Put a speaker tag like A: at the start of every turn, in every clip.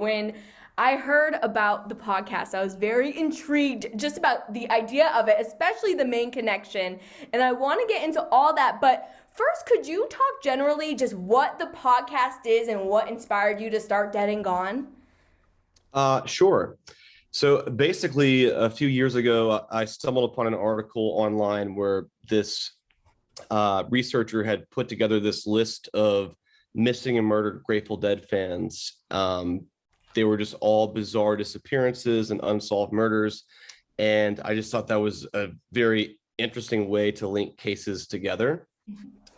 A: When I heard about the podcast, I was very intrigued just about the idea of it, especially the main connection. And I want to get into all that. But first, could you talk generally just what the podcast is and what inspired you to start Dead and Gone?
B: Sure. So basically, a few years ago, I stumbled upon an article online where this researcher had put together this list of missing and murdered Grateful Dead fans. They were just all bizarre disappearances and unsolved murders. And I just thought that was a very interesting way to link cases together.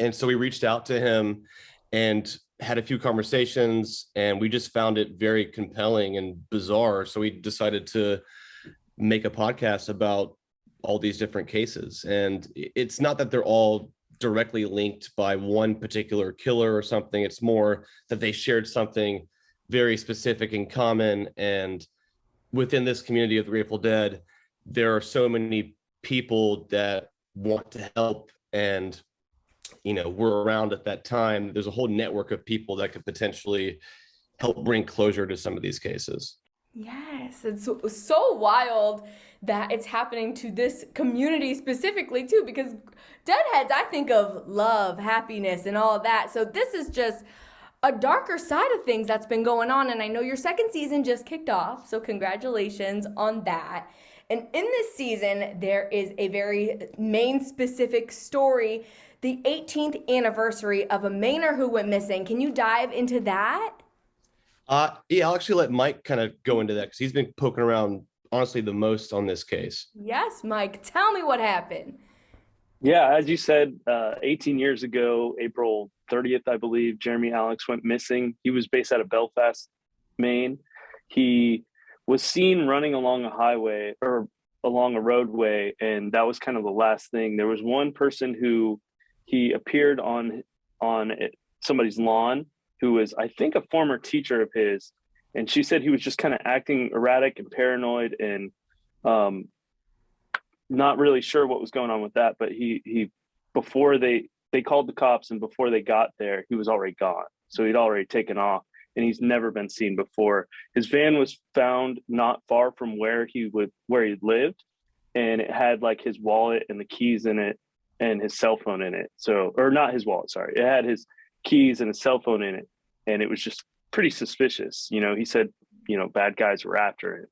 B: And so we reached out to him and had a few conversations, and we just found it very compelling and bizarre. So we decided to make a podcast about all these different cases. And it's not that they're all directly linked by one particular killer or something. It's more that they shared something very specific in common. And within this community of the Grateful Dead, there are so many people that want to help and were around at that time. There's a whole network of people that could potentially help bring closure to some of these cases.
A: Yes, it's so wild that it's happening to this community specifically too, because Deadheads, I think of love, happiness, and all of that. So this is just a darker side of things that's been going on. And I know your second season just kicked off, so congratulations on that. And in this season, there is a very Maine specific story, the 18th anniversary of a Mainer who went missing. Can you dive into that?
B: Yeah, I'll actually let Mike kind of go into that because he's been poking around, honestly, the most on this case.
A: Yes, Mike, tell me what happened.
C: Yeah, as you said, 18 years ago, April 30th, I believe, Jeremy Alex went missing. He was based out of Belfast, Maine. He was seen running along a highway or along a roadway, and that was kind of the last thing. There was one person who he appeared on somebody's lawn who was, I think, a former teacher of his, and she said he was just kind of acting erratic and paranoid and not really sure what was going on with that. But he before they called the cops and before they got there, he was already gone. So he'd already taken off, and he's never been seen before. His van was found not far from where he lived, and it had like his wallet and the keys in it and his cell phone in it. So, or not his wallet, sorry. It had his keys and his cell phone in it. And it was just pretty suspicious. He said, bad guys were after it.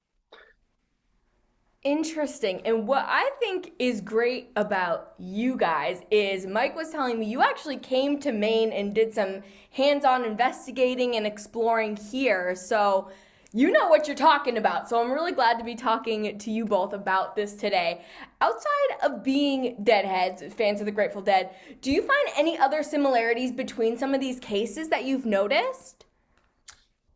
A: Interesting. And what I think is great about you guys is Mike was telling me you actually came to Maine and did some hands-on investigating and exploring here. So you know what you're talking about. So I'm really glad to be talking to you both about this today. Outside of being Deadheads, fans of the Grateful Dead, do you find any other similarities between some of these cases that you've noticed?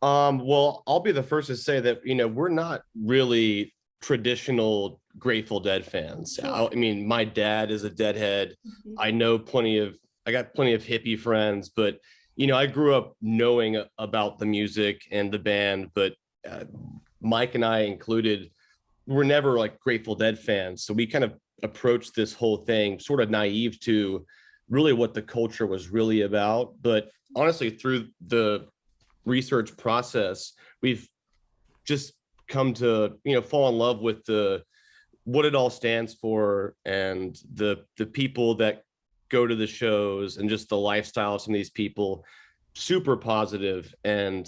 B: Well, I'll be the first to say that, we're not really traditional Grateful Dead fans.
A: Sure.
B: I mean, my dad is a Deadhead. I got plenty of hippie friends, but, I grew up knowing about the music and the band, but Mike and I included, were never like Grateful Dead fans. So we kind of approached this whole thing sort of naive to really what the culture was really about. But honestly, through the research process, we've just come to, fall in love with what it all stands for and the people that go to the shows and just the lifestyle of some of these people. Super positive, and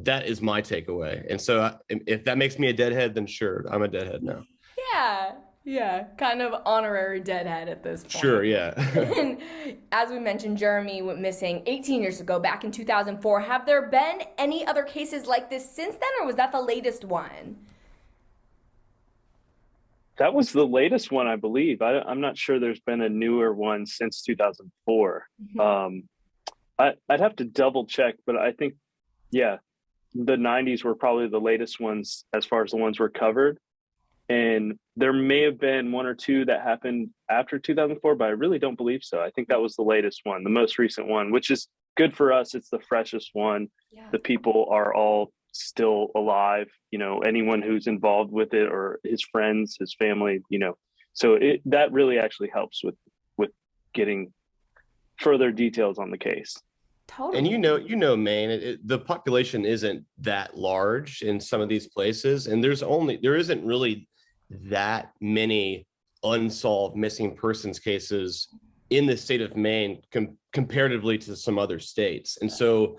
B: that is my takeaway. And so if that makes me a Deadhead, then sure, I'm a Deadhead now.
A: Yeah, kind of honorary Deadhead at this point.
B: Sure, yeah.
A: And as we mentioned, Jeremy went missing 18 years ago, back in 2004. Have there been any other cases like this since then, or was that the latest one?
C: That was the latest one, I believe. I'm not sure there's been a newer one since 2004. Mm-hmm. I'd have to double check, but I think, yeah, the 90s were probably the latest ones as far as the ones were covered. And there may have been one or two that happened after 2004, but I really don't believe so. I think that was the latest one, the most recent one, which is good for us. It's the freshest one. Yeah. The people are all still alive, anyone who's involved with it, or his friends, his family, so that really actually helps with getting further details on the case.
B: And
A: Totally.
B: Maine, the population isn't that large in some of these places, and there isn't really that many unsolved missing persons cases in the state of Maine comparatively to some other states. And so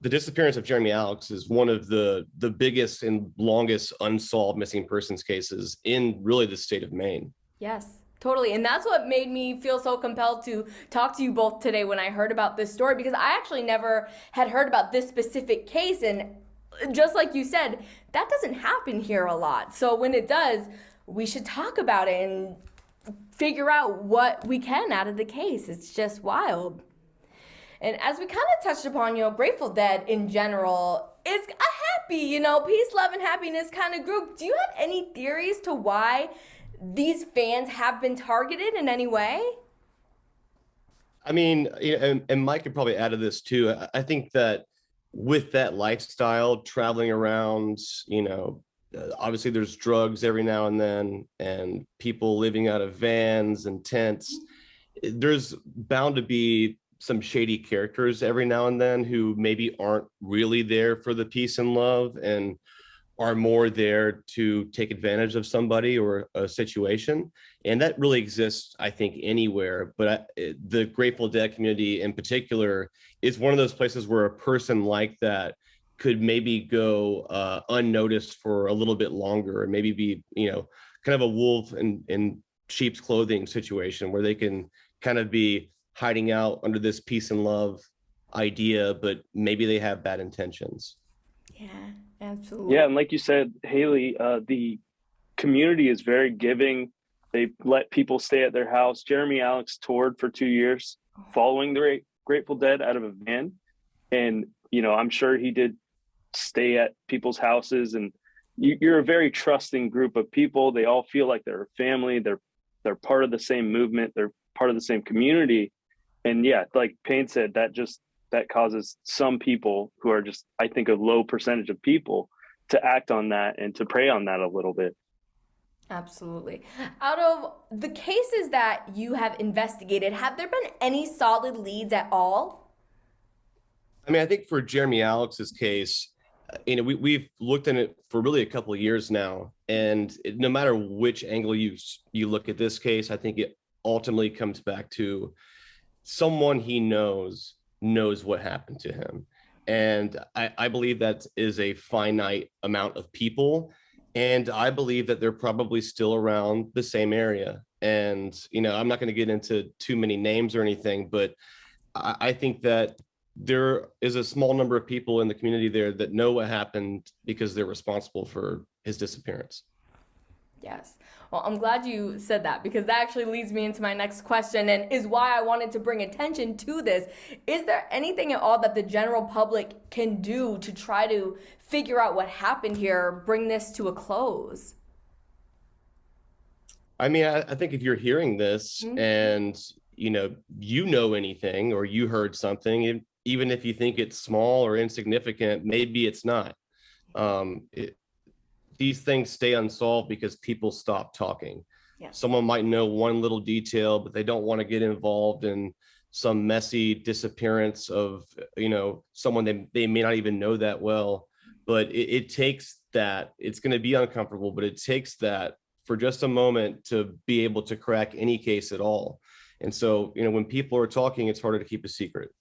B: the disappearance of Jeremy Alex is one of the biggest and longest unsolved missing persons cases in really the state of Maine.
A: Yes, totally. And that's what made me feel so compelled to talk to you both today when I heard about this story, because I actually never had heard about this specific case. And just like you said, that doesn't happen here a lot. So when it does, we should talk about it and figure out what we can out of the case. It's just wild. And as we kind of touched upon, Grateful Dead in general is a happy, peace, love, and happiness kind of group. Do you have any theories to why these fans have been targeted in any way?
B: I mean, and Mike could probably add to this too. I think that with that lifestyle, traveling around, obviously there's drugs every now and then, and people living out of vans and tents. There's bound to be some shady characters every now and then who maybe aren't really there for the peace and love and are more there to take advantage of somebody or a situation. And that really exists, I think, anywhere. But the Grateful Dead community in particular is one of those places where a person like that could maybe go unnoticed for a little bit longer, and maybe be, kind of a wolf in sheep's clothing situation where they can kind of be hiding out under this peace and love idea, but maybe they have bad intentions.
A: Yeah, absolutely.
C: Yeah, and like you said, Haley, the community is very giving. They let people stay at their house. Jeremy Alex toured for 2 years following the Grateful Dead out of a van. And, I'm sure he did stay at people's houses. And you're a very trusting group of people. They all feel like they're a family. They're part of the same movement. They're part of the same community. And yeah, like Payne said, that causes some people who are just, I think, a low percentage of people to act on that and to prey on that a little bit.
A: Absolutely. Out of the cases that you have investigated, have there been any solid leads at all?
B: I mean, I think for Jeremy Alex's case, we've looked at it for really a couple of years now, and no matter which angle you look at this case, I think it ultimately comes back to someone he knows what happened to him. And I believe that is a finite amount of people. And I believe that they're probably still around the same area. And, I'm not going to get into too many names or anything, but I think that there is a small number of people in the community there that know what happened because they're responsible for his disappearance.
A: Yes. Well, I'm glad you said that, because that actually leads me into my next question, and is why I wanted to bring attention to this. Is there anything at all that the general public can do to try to figure out what happened here, bring this to a close?
B: I mean, I think if you're hearing this and, you know anything, or you heard something, even if you think it's small or insignificant, maybe it's not. These things stay unsolved because people stop talking.
A: Yes.
B: Someone might know one little detail, but they don't want to get involved in some messy disappearance of, someone they may not even know that well. But it takes that. It's going to be uncomfortable, but it takes that for just a moment to be able to crack any case at all. And so, when people are talking, it's harder to keep a secret.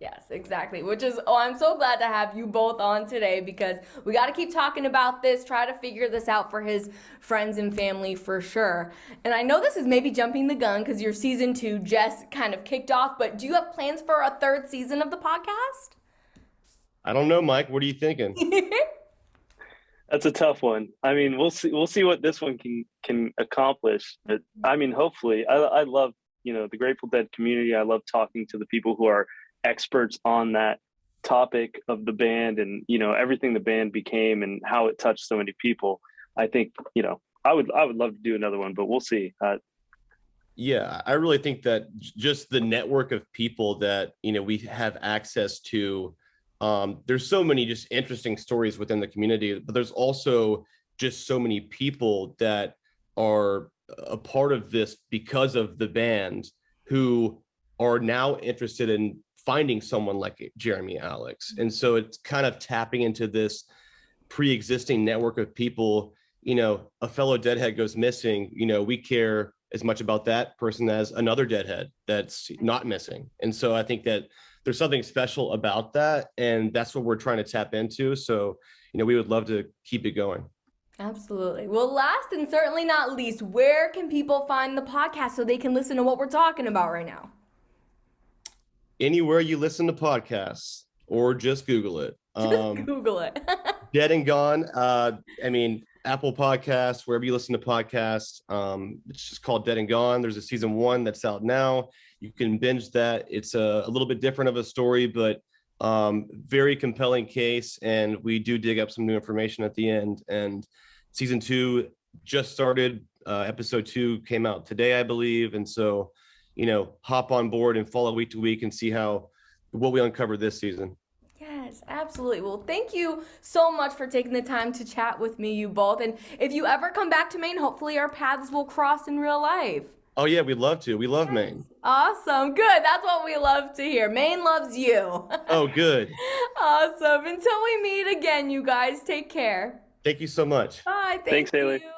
A: Yes, exactly. I'm so glad to have you both on today, because we got to keep talking about this, try to figure this out for his friends and family for sure. And I know this is maybe jumping the gun because your season 2 just kind of kicked off, but do you have plans for a 3rd season of the podcast?
B: I don't know, Mike. What are you thinking?
C: That's a tough one. I mean, we'll see what this one can accomplish. But I mean, hopefully, I love, the Grateful Dead community. I love talking to the people who are experts on that topic of the band and, everything the band became and how it touched so many people. I think, I would love to do another one, but we'll see.
B: Yeah, I really think that just the network of people that, we have access to, there's so many just interesting stories within the community, but there's also just so many people that are a part of this because of the band, who are now interested in finding someone like Jeremy Alex. And so it's kind of tapping into this pre-existing network of people. A fellow Deadhead goes missing, we care as much about that person as another Deadhead that's not missing. And so I think that there's something special about that, and that's what we're trying to tap into. So, we would love to keep it going.
A: Absolutely. Well, last and certainly not least, where can people find the podcast so they can listen to what we're talking about right now?
B: Anywhere you listen to podcasts, or just Google it.
A: Just Google it.
B: Dead and Gone. Apple Podcasts, wherever you listen to podcasts. It's just called Dead and Gone. There's a season 1 that's out now. You can binge that. It's a little bit different of a story, but very compelling case. And we do dig up some new information at the end. And season 2 just started. Episode 2 came out today, I believe. And so, hop on board and follow week to week and see what we uncover this season.
A: Yes, absolutely. Well, thank you so much for taking the time to chat with me, you both. And if you ever come back to Maine, hopefully our paths will cross in real life.
B: Oh, yeah, we'd love to. We love Maine.
A: Awesome. Good. That's what we love to hear. Maine loves you.
B: Oh, good.
A: Awesome. Until we meet again, you guys, take care.
B: Thank you so much.
A: Bye.
C: Thanks, Haley.
A: You.